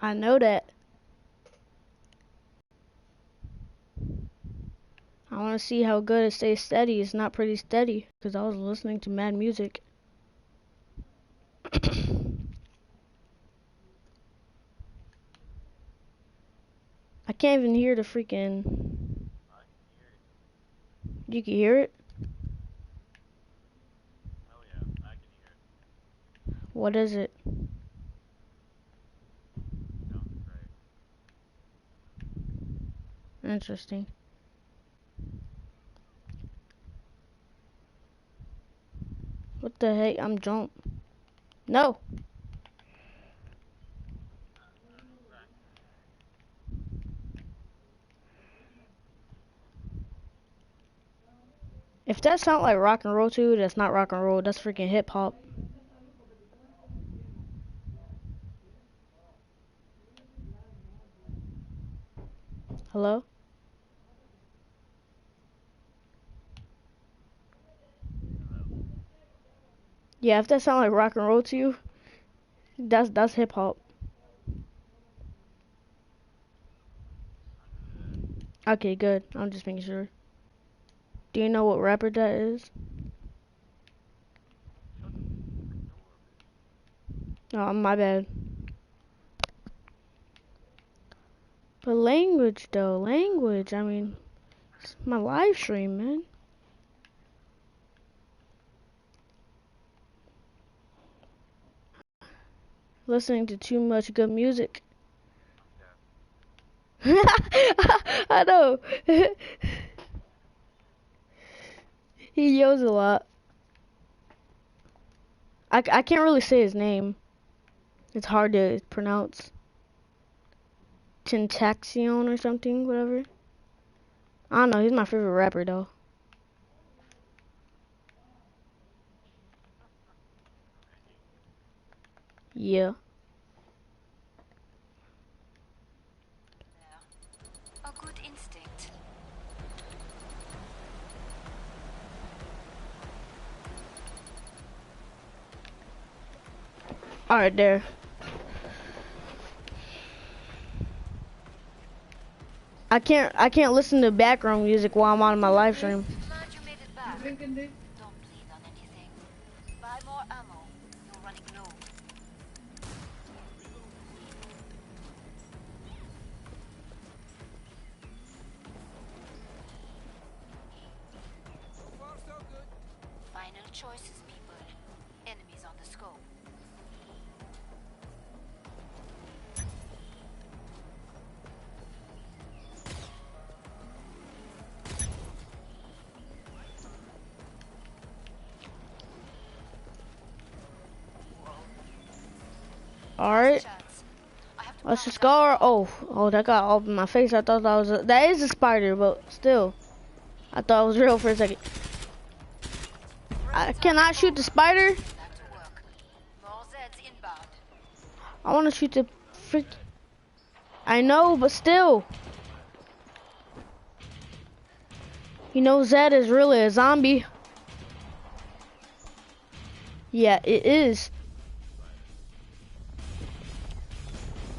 I know that. I want to see how good it stays steady. It's not pretty steady because I was listening to mad music. I can't even hear the freaking... You can hear it? Oh yeah, I can hear it. What is it? Sounds great. Interesting. What the heck? I'm drunk. No! If that sounds like rock and roll to you, that's not rock and roll. That's freaking hip hop. Hello? Yeah, if that sounds like rock and roll to you, that's hip hop. Okay, good. I'm just making sure. Do you know what rapper that is? Oh, my bad. But language though, language. I mean, it's my live stream, man. Listening to too much good music. I know. He yells a lot. I can't really say his name. It's hard to pronounce. Tentaxion or something, whatever. I don't know, he's my favorite rapper though. Yeah. A good instinct. Alright, there. I can't listen to background music while I'm on my live stream. Glad you made it back. Don't bleed on anything. Buy more ammo. You're running low. Final choices, people. Enemies on the scope. Alright. Let's just go. Oh, that got all in my face. I thought that was that is a spider, but still. I thought it was real for a second. I cannot shoot the spider. I want to shoot the freak. I know, but still. You know, Zed is really a zombie. Yeah, it is.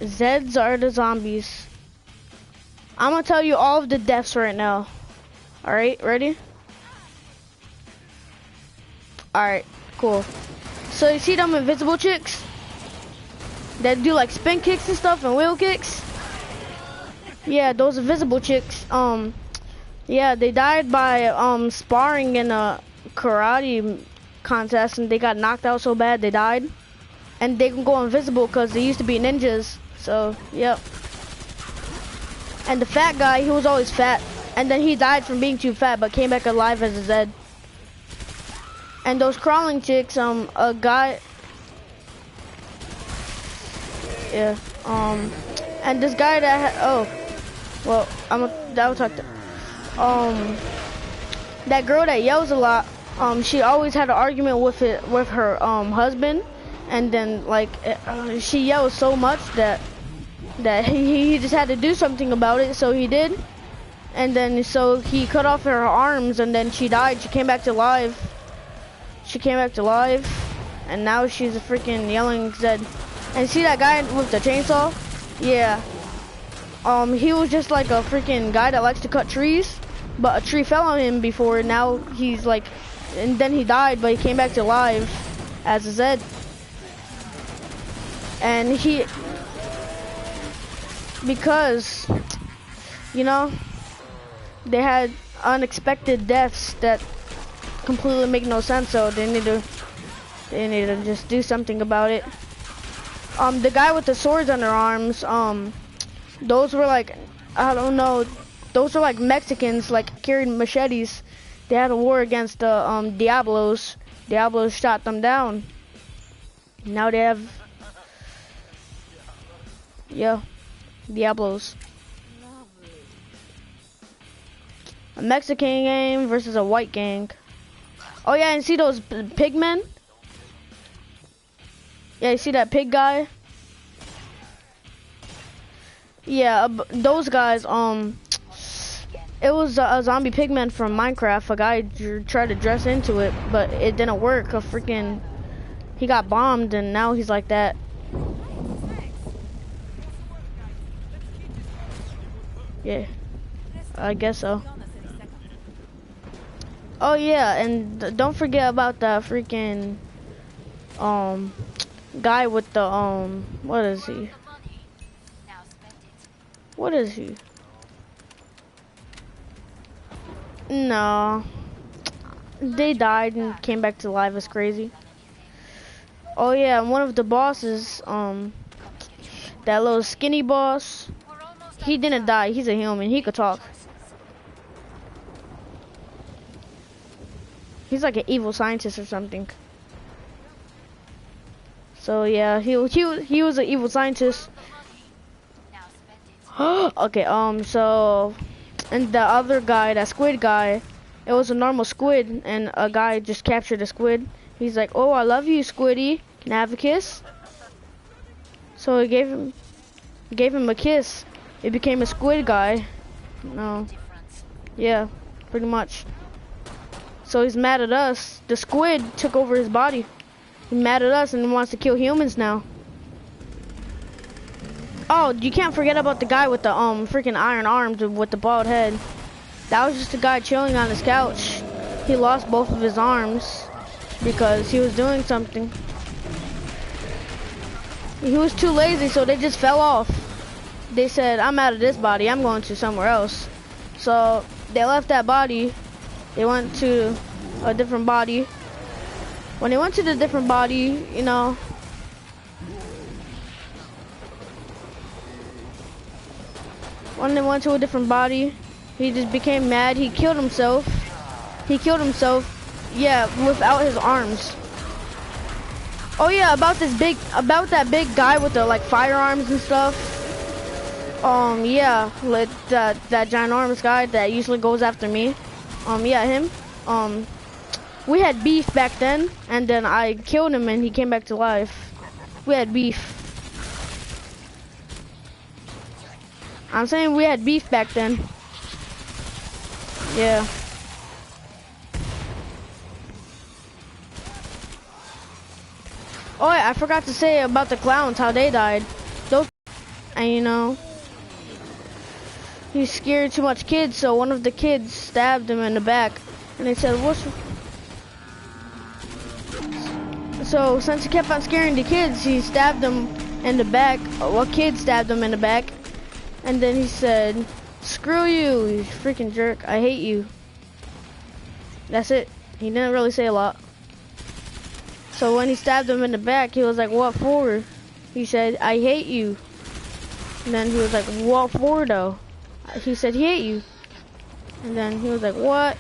Zeds are the zombies. I'm gonna tell you all of the deaths right now. Alright, ready? Alright, cool. So you see them invisible chicks? That do like spin kicks and stuff and wheel kicks? Yeah, those invisible chicks. Yeah, they died by sparring in a karate contest and they got knocked out so bad they died. And they can go invisible because they used to be ninjas. So, yep. And the fat guy, he was always fat. And then he died from being too fat, but came back alive as a Zed. And those crawling chicks, a guy... Yeah, and this guy that well, that'll talk to... That girl that yells a lot, she always had an argument with her, husband. And then, like, she yells so much that he just had to do something about it, so he did. And then, so he cut off her arms, and then she died. She came back to life. And now she's a freaking yelling Zed. And see that guy with the chainsaw? Yeah. He was just like a freaking guy that likes to cut trees, but a tree fell on him before. Now he's like, and then he died, but he came back to life as a Zed. And because, you know, they had unexpected deaths that completely make no sense, so they need to just do something about it. The guy with the swords on their arms, those were like, I don't know, those were like Mexicans, like carrying machetes. They had a war against the Diablos. Diablos shot them down. Now they have, yeah, Diablos. A Mexican gang versus a white gang. Oh yeah, and see those pig men? Yeah, you see that pig guy? Yeah, those guys, it was a zombie pigman from Minecraft. A guy tried to dress into it, but it didn't work. He got bombed, and now he's like that. Yeah, I guess so. Oh yeah, and don't forget about the freaking, guy with the, what is he? What is he? No. They died and came back to life. It's crazy. Oh yeah, and one of the bosses, that little skinny boss, he didn't die. He's a human. He could talk. He's like an evil scientist or something. So yeah, he was an evil scientist. Okay, so, and the other guy, that squid guy, it was a normal squid, and a guy just captured a squid. He's like, oh, I love you, Squiddy. Can I have a kiss? So he gave him a kiss. It became a squid guy. No. Yeah, pretty much. So he's mad at us. The squid took over his body. He's mad at us and wants to kill humans now. Oh, you can't forget about the guy with the freaking iron arms with the bald head. That was just a guy chilling on his couch. He lost both of his arms because he was doing something. He was too lazy, so they just fell off. They said, I'm out of this body, I'm going to somewhere else. So they left that body. They went to a different body. When they went to the different body, you know, when they went to a different body, he just became mad. He killed himself. Yeah, without his arms. Oh yeah, about that big guy with the like firearms and stuff. Yeah, like that ginormous guy that usually goes after me. Yeah, him. We had beef back then, and then I killed him and he came back to life. We had beef. I'm saying we had beef back then. Yeah. Oh yeah, I forgot to say about the clowns, how they died. Those, and you know, he scared too much kids, so one of the kids stabbed him in the back. And they said, what's... So since he kept on scaring the kids, he stabbed them in the back. Well, kid stabbed him in the back. And then he said, screw you, you freaking jerk, I hate you. That's it. He didn't really say a lot. So when he stabbed him in the back, he was like, what for? He said, I hate you. And then he was like, what for though? He said, he hate you. And then he was like, what?